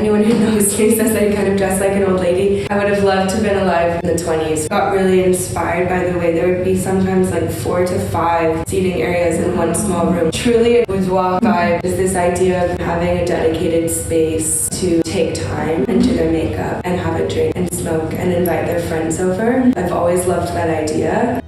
Anyone who knows me says I kind of dress like an old lady. I would have loved to have been alive in the 20s. Got really inspired by the way there would be sometimes like 4 to 5 seating areas in one small room. Truly a boudoir vibe is this idea of having a dedicated space to take time and do their makeup and have a drink and smoke and invite their friends over. I've always loved that idea.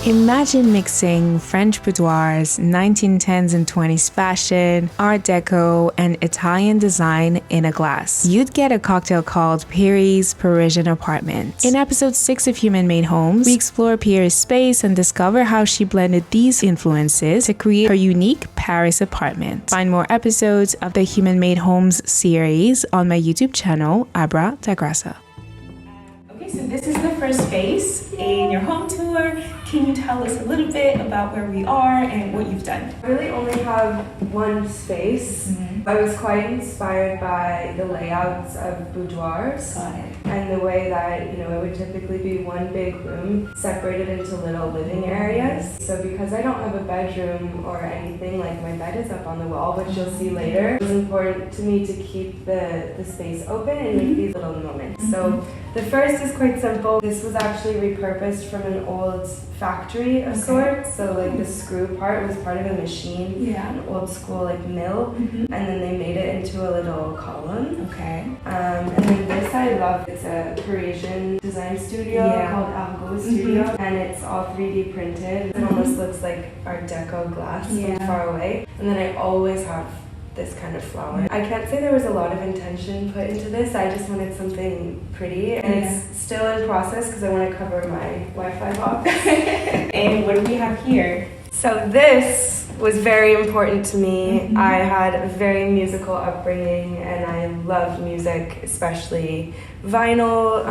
Imagine mixing French boudoirs, 1910s and 20s fashion, Art Deco, and Italian design in a glass. You'd get a cocktail called Pirrie's Parisian apartment. In episode 6 of Human Made Homes, we explore Pirrie's space and discover how she blended these influences to create her unique Paris apartment. Find more episodes of the Human Made Homes series on my YouTube channel, Abra, Dagraça. Okay, so this is the first space in your home tour. Can you tell us a little bit about where we are and what you've done? I really only have one space. I was quite inspired by the layouts of boudoirs. Got it. And the way that, you know, it would typically be one big room separated into little living areas. So because I don't have a bedroom or anything, like my bed is up on the wall, which you'll see later, it was important to me to keep the space open and make these little moments. So the first is quite simple. This was actually repurposed from an old factory of sorts. So like the screw part was part of a machine, an old school like mill, and then they made it into a little column. Okay. And then this I love. It's a Parisian design studio called Art Studio, and it's all 3D printed. It almost looks like Art Deco glass from far away. And then I always have this kind of flower. I can't say there was a lot of intention put into this. I just wanted something pretty, and it's still in process because I want to cover my Wi-Fi box. And what do we have here? So this was very important to me. I had a very musical upbringing and I loved music, especially vinyl.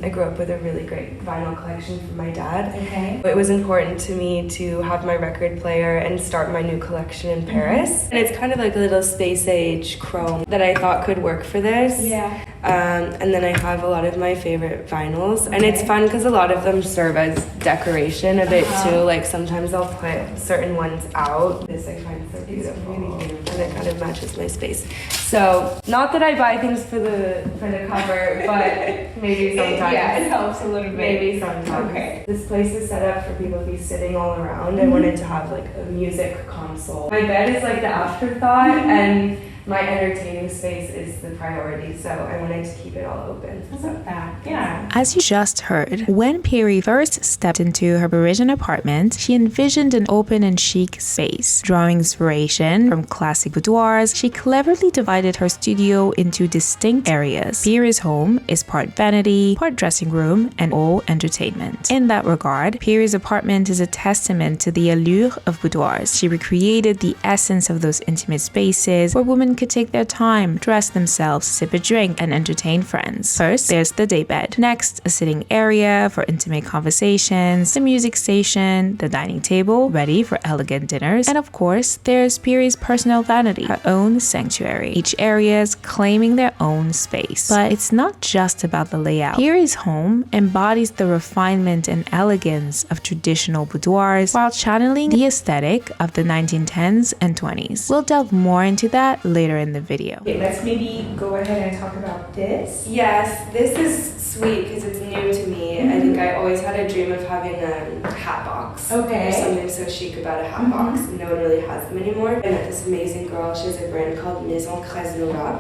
I grew up with a really great vinyl collection from my dad. Okay. It was important to me to have my record player and start my new collection in Paris. And it's kind of like a little space age chrome that I thought could work for this. Yeah. And then I have a lot of my favorite vinyls. And it's fun because a lot of them serve as decoration a bit too. Like sometimes I'll put certain ones out. This I find so beautiful. Really beautiful. And it kind of matches my space. So not that I buy things for the cover, but maybe sometimes. Yeah, it helps a little bit. Maybe sometimes. Okay. This place is set up for people to be sitting all around. I wanted to have like a music console. My bed is like the afterthought, and my entertaining space is the priority, so I wanted to keep it all open. So that. Yeah. As you just heard, when Pirrie first stepped into her Parisian apartment, she envisioned an open and chic space. Drawing inspiration from classic boudoirs, she cleverly divided her studio into distinct areas. Pirrie's home is part vanity, part dressing room, and all entertainment. In that regard, Pirrie's apartment is a testament to the allure of boudoirs. She recreated the essence of those intimate spaces where women could take their time, dress themselves, sip a drink, and entertain friends. First, there's the daybed. Next, a sitting area for intimate conversations, the music station, the dining table, ready for elegant dinners, and of course, there's Pirrie's personal vanity, her own sanctuary. Each area's claiming their own space. But it's not just about the layout. Pirrie's home embodies the refinement and elegance of traditional boudoirs while channeling the aesthetic of the 1910s and 20s. We'll delve more into that later in the video. Okay, let's maybe go ahead and talk about this. Yes, this is sweet because it's new to me. I think I always had a dream of having a hat box. Okay. There's something so chic about a hat box. No one really has them anymore. I met this amazing girl. She has a brand called Maison Crasnora,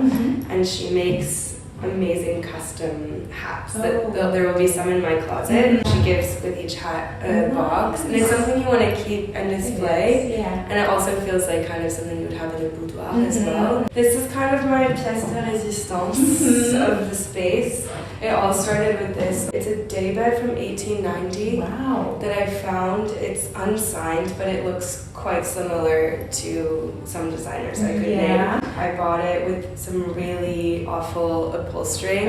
and she makes amazing custom hats. There will be some in my closet. She gives with each hat a box, and it's something you want to keep and display. And it also feels like kind of something you would have in a boudoir as well. This is kind of my pièce de résistance of the space. It all started with this. It's a daybed from 1890 that I found. It's unsigned, but it looks quite similar to some designers I could name. I bought it with some really awful upholstery.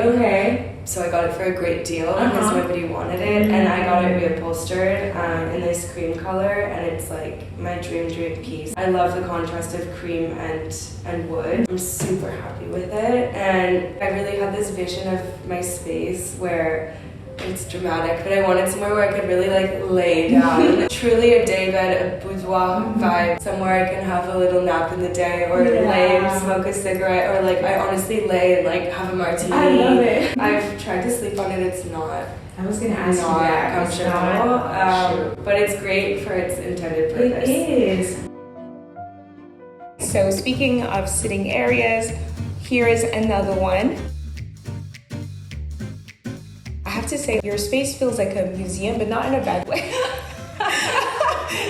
So I got it for a great deal because nobody wanted it, and I got it reupholstered in this cream color, and it's like my dream piece. I love the contrast of cream and wood. I'm super happy with it, and I really had this vision of my space where it's dramatic, but I wanted somewhere where I could really like lay down. Truly a daybed, a boudoir vibe, somewhere I can have a little nap in the day, or lay and smoke a cigarette, or like I honestly lay and like have a martini. I love it. I've tried to sleep on it, it's not. I was gonna ask you that. Comfortable, but it's great for its intended purpose. It is. So speaking of sitting areas, here is another one. I have to say, your space feels like a museum, but not in a bad way.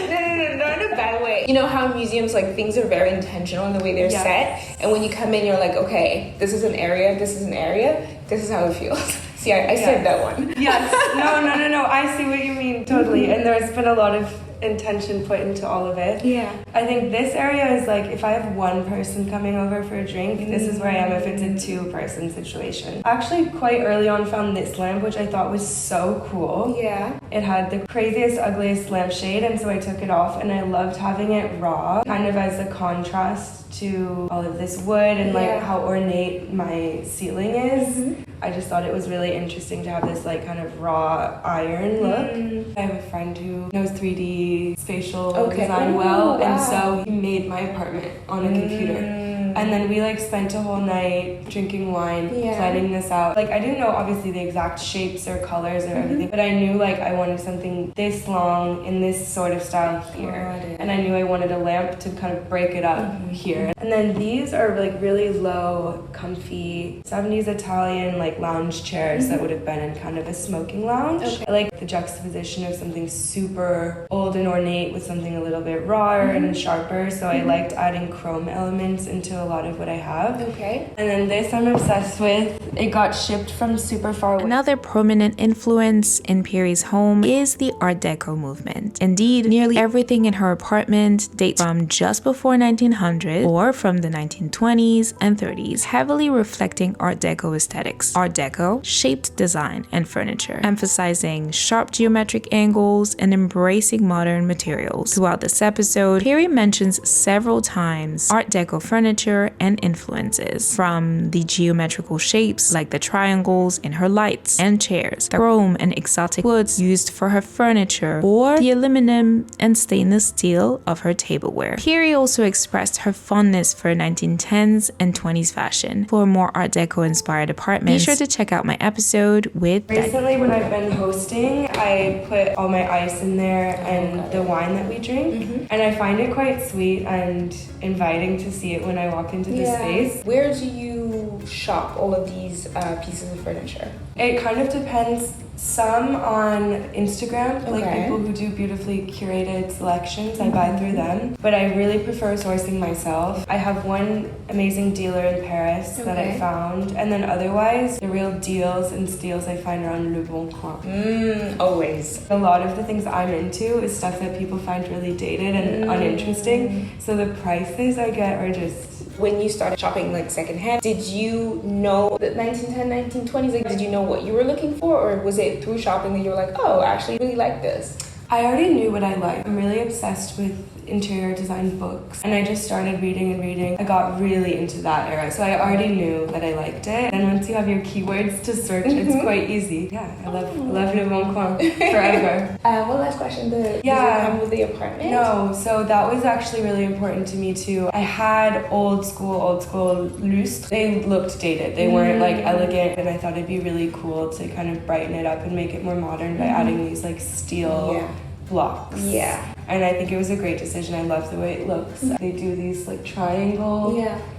No, not in a bad way. You know how museums, like, things are very intentional in the way they're set, and when you come in, you're like, okay, this is an area, this is an area, this is how it feels. See, I said that one. Yes. No. I see what you mean, totally. And there's been a lot of intention put into all of it. Yeah. I think this area is like, if I have one person coming over for a drink, this is where I am if it's a two-person situation. Actually, quite early on, found this lamp, which I thought was so cool. Yeah. It had the craziest, ugliest lampshade, and so I took it off, and I loved having it raw, kind of as a contrast to all of this wood and like how ornate my ceiling is. I just thought it was really interesting to have this like kind of raw iron look. I have a friend who knows 3D spatial design well, and so he made my apartment on a computer. And then we like spent a whole night drinking wine, planning this out. Like I didn't know obviously the exact shapes or colors or everything, but I knew like I wanted something this long in this sort of style here. And I knew I wanted a lamp to kind of break it up here. And then these are like really low, comfy 70s Italian like lounge chairs that would have been in kind of a smoking lounge. I like the juxtaposition of something super old and ornate with something a little bit rawer and sharper. So I liked adding chrome elements into a lot of what I have. Okay. And then this I'm obsessed with. It got shipped from super far away. Another prominent influence in Pirrie's home is the Art Deco movement. Indeed, nearly everything in her apartment dates from just before 1900 or from the 1920s and 30s, heavily reflecting Art Deco aesthetics. Art Deco shaped design and furniture, emphasizing sharp geometric angles and embracing modern materials. Throughout this episode, Pirrie mentions several times Art Deco furniture and influences, from the geometrical shapes like the triangles in her lights and chairs, the chrome and exotic woods used for her furniture, or the aluminum and stainless steel of her tableware. Pirrie also expressed her fondness for 1910s and 20s fashion. For more Art Deco inspired apartments, be sure to check out my episode with Recently when I've been hosting, I put all my ice in there and the wine that we drink, and I find it quite sweet and inviting to see it when I walk into the space. Where do you shop all of these pieces of furniture? It kind of depends. Some on Instagram, like people who do beautifully curated selections, I buy through them. But I really prefer sourcing myself. I have one amazing dealer in Paris that I found, and then otherwise, the real deals and steals I find around Le Bon Coin. Always. A lot of the things I'm into is stuff that people find really dated and uninteresting. So the prices I get are just... When you started shopping like secondhand, did you know the 1910, 1920s? Like, did you know what you were looking for, or was it through shopping that you were like, oh, I actually really like this? I already knew what I liked. I'm really obsessed with interior design books, and I just started reading and reading. I got really into that era, so I already knew that I liked it. And once you have your keywords to search, it's quite easy. Yeah, I love Le Bon Coin forever. One last question. Does it come with the apartment? No, so that was actually really important to me too. I had old school lustres. They looked dated. They weren't like elegant, and I thought it'd be really cool to kind of brighten it up and make it more modern by adding these like steel blocks. Yeah. And I think it was a great decision. I love the way it looks. They do these like triangle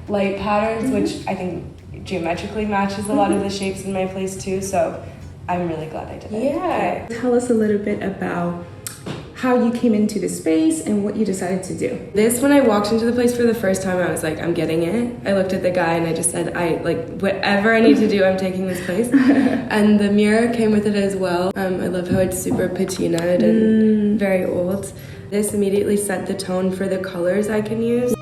light patterns, which I think geometrically matches a lot of the shapes in my place too. So I'm really glad I did it. Yeah. Tell us a little bit about how you came into the space and what you decided to do. This, when I walked into the place for the first time, I was like, I'm getting it. I looked at the guy and I just said, whatever I need to do, I'm taking this place. And the mirror came with it as well. I love how it's super patinaed and very old. This immediately set the tone for the colors I can use.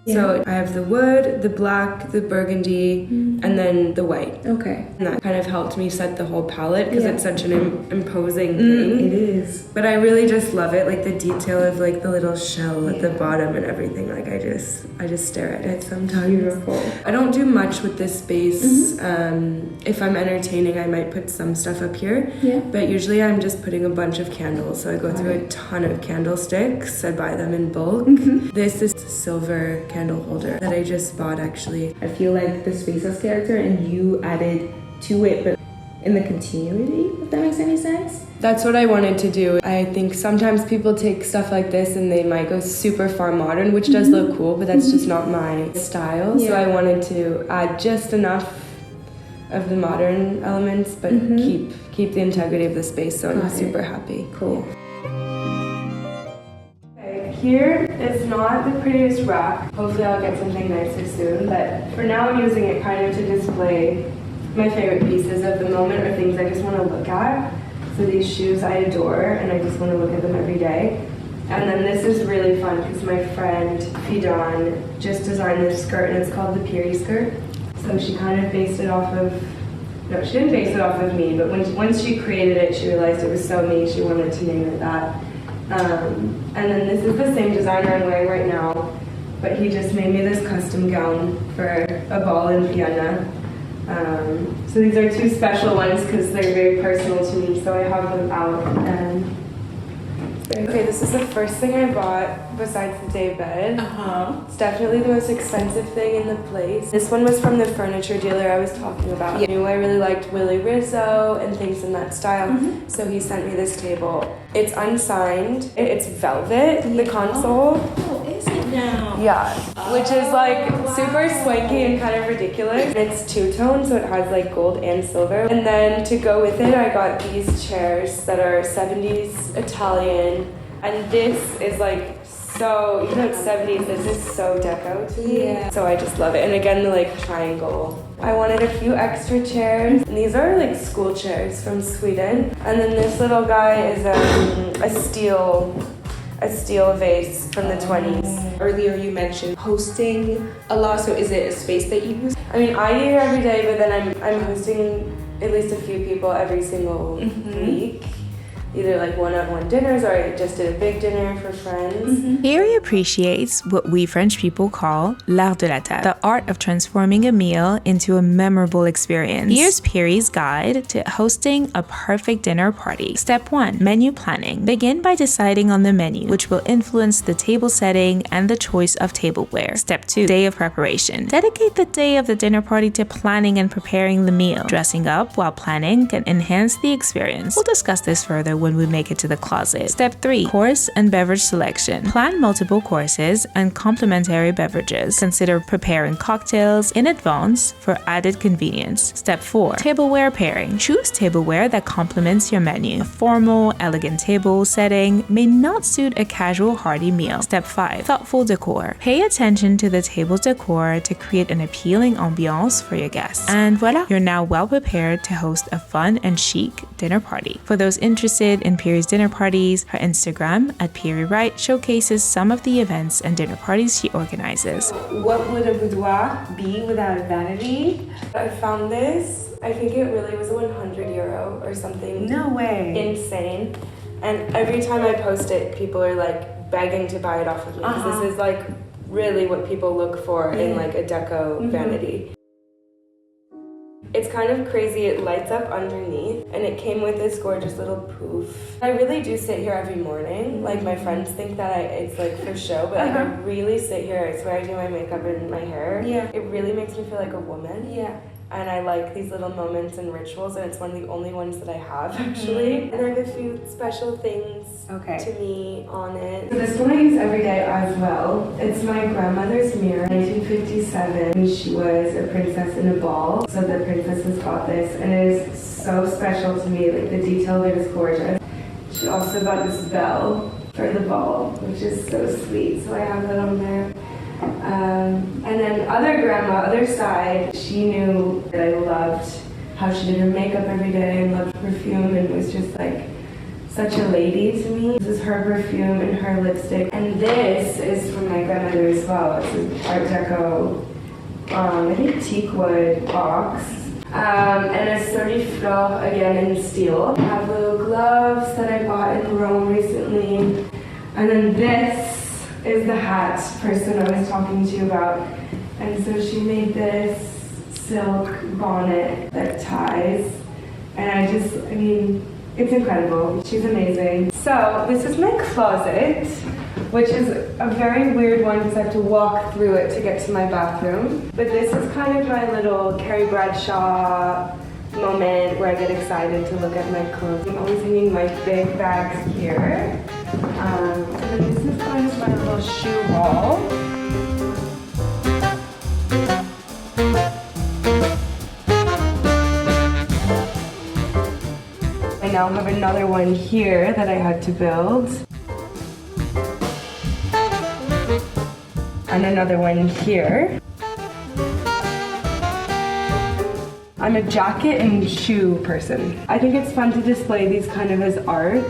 So I have the wood, the black, the burgundy, and then the white. Okay. And that kind of helped me set the whole palette because it's such an imposing thing. It is. But I really just love it, like the detail of like the little shell at the bottom and everything. Like I just stare at it sometimes. Beautiful. I don't do much with this space. If I'm entertaining, I might put some stuff up here. Yeah. But usually I'm just putting a bunch of candles. So I go through a ton of candlesticks. I buy them in bulk. This is a silver candle holder that I just bought actually. I feel like the space has character and you added to it, but in the continuity, if that makes any sense. That's what I wanted to do. I think sometimes people take stuff like this and they might go super far modern, which does look cool, but that's just not my style. So I wanted to add just enough of the modern elements, but keep the integrity of the space, so I'm super happy. Cool. Okay, here is not the prettiest rack. Hopefully I'll get something nicer soon, but for now I'm using it kind of to display my favorite pieces of the moment or things I just want to look at. So these shoes I adore and I just want to look at them every day. And then this is really fun because my friend Fidan just designed this skirt and it's called the Pirrie skirt. So she kind of based it off of, no, she didn't base it off of me, but once she created it, she realized it was so me, she wanted to name it that. And then this is the same designer I'm wearing right now, but he just made me this custom gown for a ball in Vienna. So these are two special ones because they're very personal to me, so I have them out. And okay, this is the first thing I bought besides the Daybed. It's definitely the most expensive thing in the place. This one was from the furniture dealer I was talking about. I knew I really liked Willy Rizzo and things in that style, so he sent me this table. It's unsigned. It's velvet, the console. Oh, is it now? Yeah, which is like super swanky and kind of ridiculous. It's two-tone, so it has like gold and silver. And then to go with it, I got these chairs that are 70s Italian. And this is like so, even though it's 70s, this is so deco to me. Yeah. So I just love it. And again, the like triangle. I wanted a few extra chairs. And these are like school chairs from Sweden. And then this little guy is a steel vase from the 20s. Earlier you mentioned hosting a lot, so is it a space that you use? I mean, I eat here every day, but then I'm hosting at least a few people every single week. Either like one-on-one dinners or I just did a big dinner for friends. Pirrie appreciates what we French people call l'art de la table, the art of transforming a meal into a memorable experience. Here's Pirrie's guide to hosting a perfect dinner party. Step 1. Menu planning. Begin by deciding on the menu, which will influence the table setting and the choice of tableware. Step 2. Day of preparation. Dedicate the day of the dinner party to planning and preparing the meal. Dressing up while planning can enhance the experience. We'll discuss this further when we make it to the closet. Step 3. Course and beverage selection. Plan multiple courses and complimentary beverages. Consider preparing cocktails in advance for added convenience. Step 4. Tableware pairing. Choose tableware that complements your menu. A formal, elegant table setting may not suit a casual hearty meal. Step 5. Thoughtful decor. Pay attention to the table's decor to create an appealing ambiance for your guests. And voila, you're now well prepared to host a fun and chic dinner party. For those interested in Pirrie's dinner parties, her Instagram @PirrieWright showcases some of the events and dinner parties she organizes. What would a boudoir be without a vanity? I found this. I think it really was €100 or something. No way. Insane. And every time I post it, people are like begging to buy it off of me. 'Cause this is like really what people look for in like a deco vanity. It's kind of crazy, it lights up underneath, and it came with this gorgeous little poof. I really do sit here every morning. Like, my friends think that it's like for show, but like, I really sit here. I swear I do my makeup and my hair. Yeah. It really makes me feel like a woman. Yeah. And I like these little moments and rituals, and it's one of the only ones that I have, actually. And I have a few special things to me on it. So this one I use every day as well. It's my grandmother's mirror, 1957. She was a princess in a ball, so the princesses got this, and it is so special to me. Like, the detail there is gorgeous. She also got this bell for the ball, which is so sweet, so I have that on there. And then other side, she knew that I loved how she did her makeup every day and loved perfume and was just like such a lady to me. This is her perfume and her lipstick. And this is from my grandmother as well. It's an Art Deco, I think teak wood box. And a sturdy fleur, again in steel. I have little gloves that I bought in Rome recently. And then this is the hat person I was talking to you about. And so she made this silk bonnet that ties. And I mean, it's incredible. She's amazing. So this is my closet, which is a very weird one because I have to walk through it to get to my bathroom. But this is kind of my little Carrie Bradshaw moment where I get excited to look at my clothes. I'm always hanging my big bags here. And then this is kind of my little shoe haul. I now have another one here that I had to build. And another one here. I'm a jacket and shoe person. I think it's fun to display these kind of as art,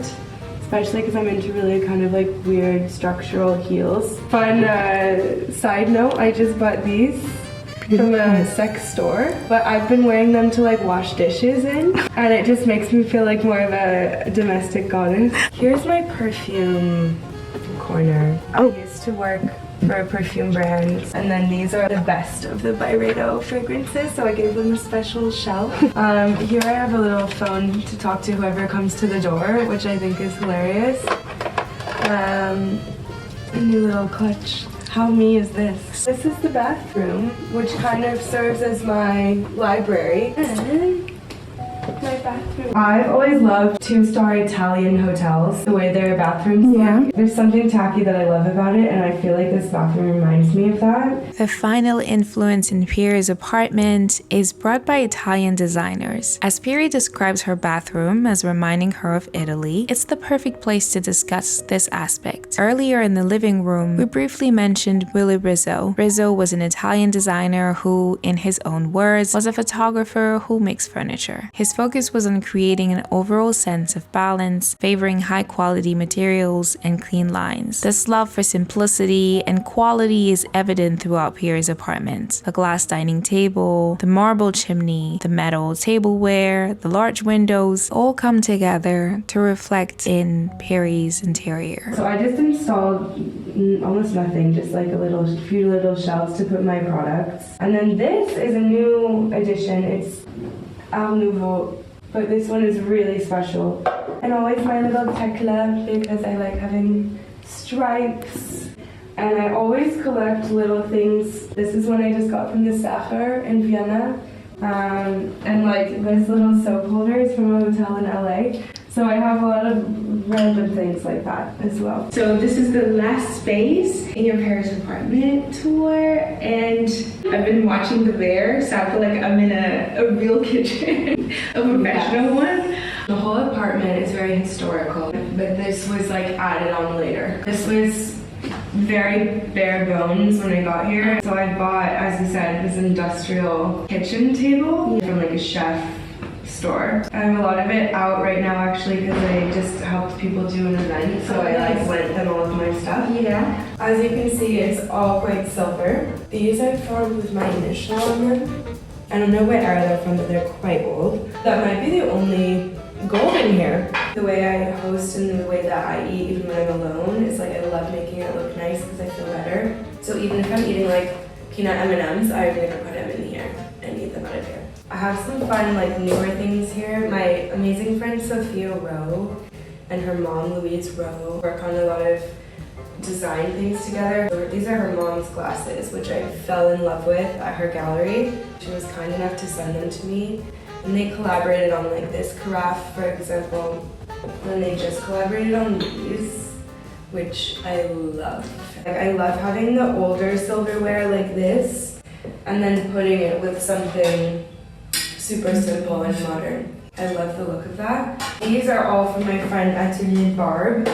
especially because I'm into really kind of like weird structural heels. Fun side note, I just bought these from a sex store, but I've been wearing them to like wash dishes in, and it just makes me feel like more of a domestic goddess. Here's my perfume corner. I used to work for a perfume brand, and then these are the best of the Byredo fragrances, so I gave them a special shelf. Here I have a little phone to talk to whoever comes to the door, which I think is hilarious. A new little clutch. How me is this? This is the bathroom, which kind of serves as my library. And my bathroom. I've always loved 2-star Italian hotels, the way their bathrooms look. There's something tacky that I love about it, and I feel like this bathroom reminds me of that. The final influence in Pirrie's apartment is brought by Italian designers. As Pirrie describes her bathroom as reminding her of Italy, it's the perfect place to discuss this aspect. Earlier in the living room, we briefly mentioned Willy Rizzo. Rizzo was an Italian designer who, in his own words, was a photographer who makes furniture. His focus was on creating an overall sense of balance, favoring high-quality materials and clean lines. This love for simplicity and quality is evident throughout Pirrie's apartment. The glass dining table, the marble chimney, the metal tableware, the large windows all come together to reflect in Pirrie's interior. So I just installed almost nothing, just like a few little shelves to put my products. And then this is a new addition. It's Art Nouveau, but this one is really special. And always my little tecla, because I like having stripes. And I always collect little things. This is one I just got from the Sacher in Vienna. And like this little soap holders from a hotel in LA. So I have a lot of random things like that as well. So this is the last space in your Paris apartment tour, and I've been watching the Bear, so I feel like I'm in a real kitchen, a professional one. The whole apartment is very historical, but this was like added on later. This was very bare bones when I got here. So I bought, as you said, this industrial kitchen table from like a chef store. I have a lot of it out right now actually because I just helped people do an event, so I like lent them all of my stuff. Yeah. As you can see, it's all quite silver. These I formed with my initial on them. I don't know what era they're from, but they're quite old. That might be the only gold in here. The way I host and the way that I eat, even when I'm alone, is like I love making it look nice because I feel better. So even if I'm eating like peanut M&Ms, I would never put them in here and eat them out of here. I have some fun like newer things here. My amazing friend Sophia Rowe and her mom Louise Rowe work on a lot of design things together. These are her mom's glasses, which I fell in love with at her gallery. She was kind enough to send them to me. And they collaborated on like this carafe, for example. And they just collaborated on these, which I love. Like, I love having the older silverware like this, and then putting it with something super simple and modern. I love the look of that. These are all from my friend Atelier Barb,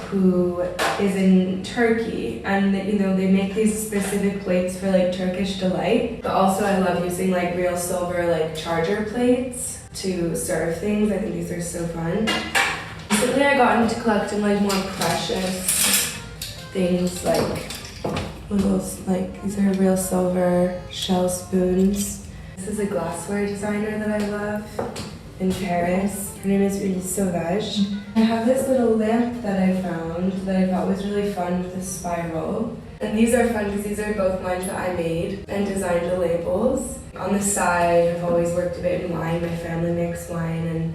who is in Turkey, and you know they make these specific plates for like Turkish delight. But also I love using like real silver like charger plates to serve things. I think these are so fun. Recently I got into collecting like more precious things, like little like these are real silver shell spoons. This is a glassware designer that I love. in Paris. Her name is Ulysse Sauvage. I have this little lamp that I found that I thought was really fun with a spiral. And these are fun because these are both wines that I made and designed the labels. On the side, I've always worked a bit in wine. My family makes wine, and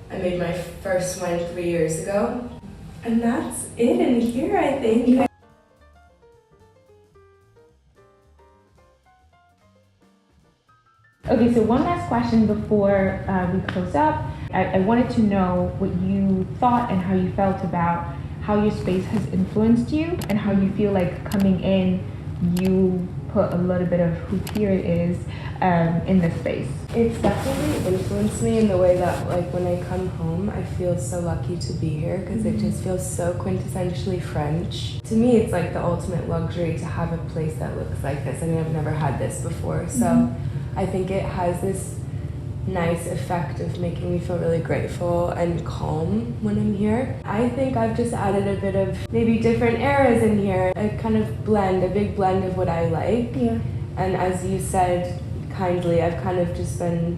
I made my first wine 3 years ago. And that's it in here, I think. Okay, so one last question before we close up. I wanted to know what you thought and how you felt about how your space has influenced you and how you feel like coming in, you put a little bit of who Pirrie is in this space. It's definitely influenced me in the way that, like, when I come home, I feel so lucky to be here because it just feels so quintessentially French. To me, it's like the ultimate luxury to have a place that looks like this. I mean, I've never had this before, so I think it has this nice effect of making me feel really grateful and calm when I'm here. I think I've just added a bit of maybe different eras in here, a kind of blend, a big blend of what I like. Yeah. And as you said kindly, I've kind of just been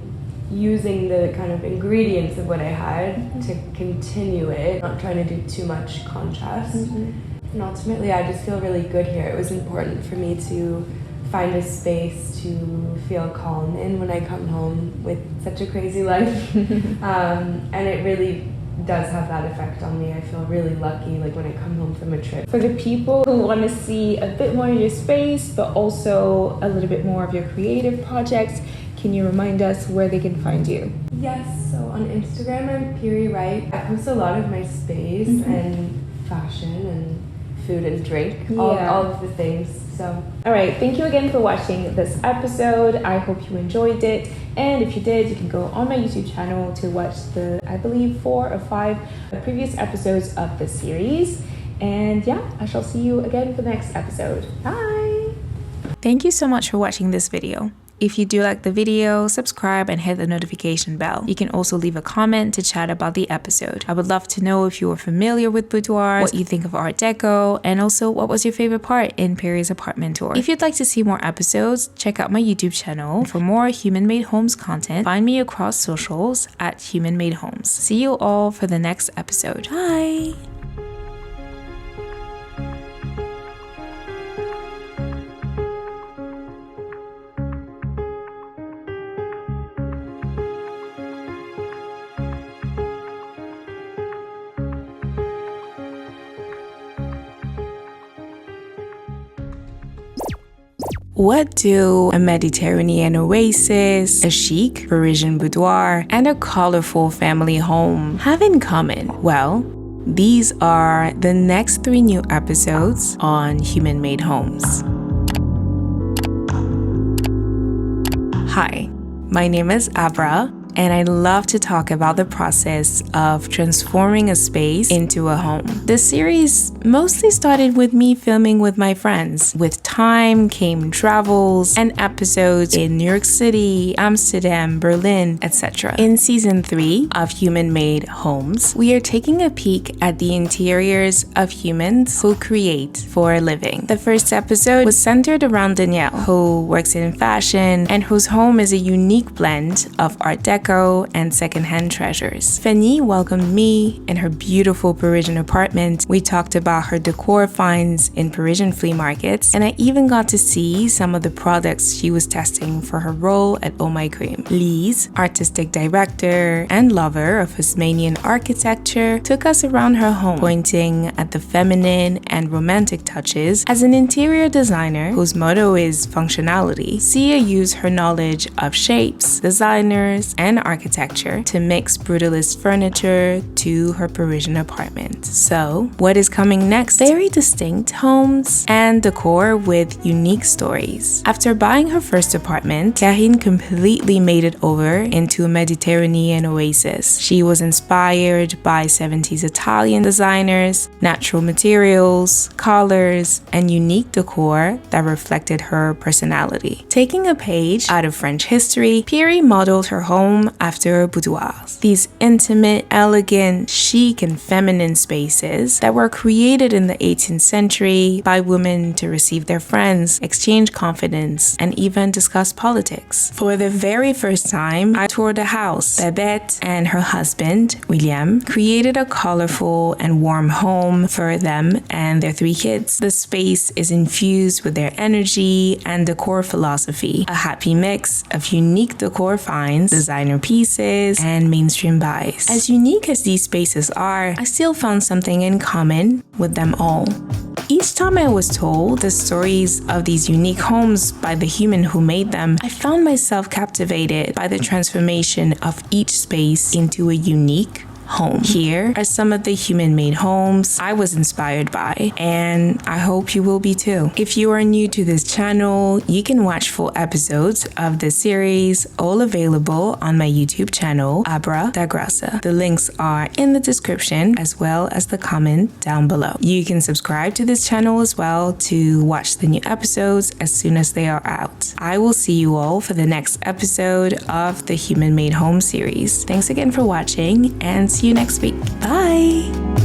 using the kind of ingredients of what I had to continue it, not trying to do too much contrast. And ultimately, I just feel really good here. It was important for me to find a space to feel calm in when I come home with such a crazy life. And it really does have that effect on me. I feel really lucky, like, when I come home from a trip. For the people who want to see a bit more of your space, but also a little bit more of your creative projects, can you remind us where they can find you? Yes, so on Instagram, I'm Pirrie Right. I post a lot of my space and fashion and food and drink, all of the things. So, all right, thank you again for watching this episode. I hope you enjoyed it, and if you did, you can go on my YouTube channel to watch the, I believe, 4 or 5 previous episodes of this series. And yeah, I shall see you again for the next episode. Bye. Thank you so much for watching this video. If you do like the video, subscribe and hit the notification bell. You can also leave a comment to chat about the episode. I would love to know if you are familiar with Boudoir, what you think of Art Deco, and also what was your favorite part in Pirrie's apartment tour. If you'd like to see more episodes, check out my YouTube channel. For more Human Made Homes content, find me across socials at Human Made Homes. See you all for the next episode. Bye! What do a Mediterranean oasis, a chic Parisian boudoir, and a colorful family home have in common? Well, these are the next 3 new episodes on Human Made Homes. Hi, my name is Abra, and I love to talk about the process of transforming a space into a home. This series mostly started with me filming with my friends. With time came travels and episodes in New York City, Amsterdam, Berlin, etc. In season 3 of Human Made Homes, we are taking a peek at the interiors of humans who create for a living. The first episode was centered around Danielle, who works in fashion and whose home is a unique blend of Art Deco and secondhand treasures. Fanny welcomed me in her beautiful Parisian apartment. We talked about her decor finds in Parisian flea markets, and I even got to see some of the products she was testing for her role at Oh My Cream. Lise, artistic director and lover of Haussmannian architecture, took us around her home, pointing at the feminine and romantic touches. As an interior designer whose motto is functionality, Sia used her knowledge of shapes, designers, and architecture to mix brutalist furniture to her Parisian apartment. So, what is coming next? Very distinct homes and decor with unique stories. After buying her first apartment, Karine completely made it over into a Mediterranean oasis. She was inspired by 70s Italian designers, natural materials, colors, and unique decor that reflected her personality. Taking a page out of French history, Pirrie modeled her home after boudoirs. These intimate, elegant, chic, and feminine spaces that were created created in the 18th century by women to receive their friends, exchange confidence, and even discuss politics. For the very first time, I toured a house. Daybed and her husband, William, created a colorful and warm home for them and their 3 kids. The space is infused with their energy and decor philosophy, a happy mix of unique decor finds, designer pieces, and mainstream buys. As unique as these spaces are, I still found something in common with them all. Each time I was told the stories of these unique homes by the human who made them, I found myself captivated by the transformation of each space into a unique home. Here are some of the human-made homes I was inspired by, and I hope you will be too. If you are new to this channel, you can watch full episodes of this series, all available on my YouTube channel, Abra, Dagraça. The links are in the description as well as the comment down below. You can subscribe to this channel as well to watch the new episodes as soon as they are out. I will see you all for the next episode of the Human Made Home series. Thanks again for watching, and see you next week. Bye!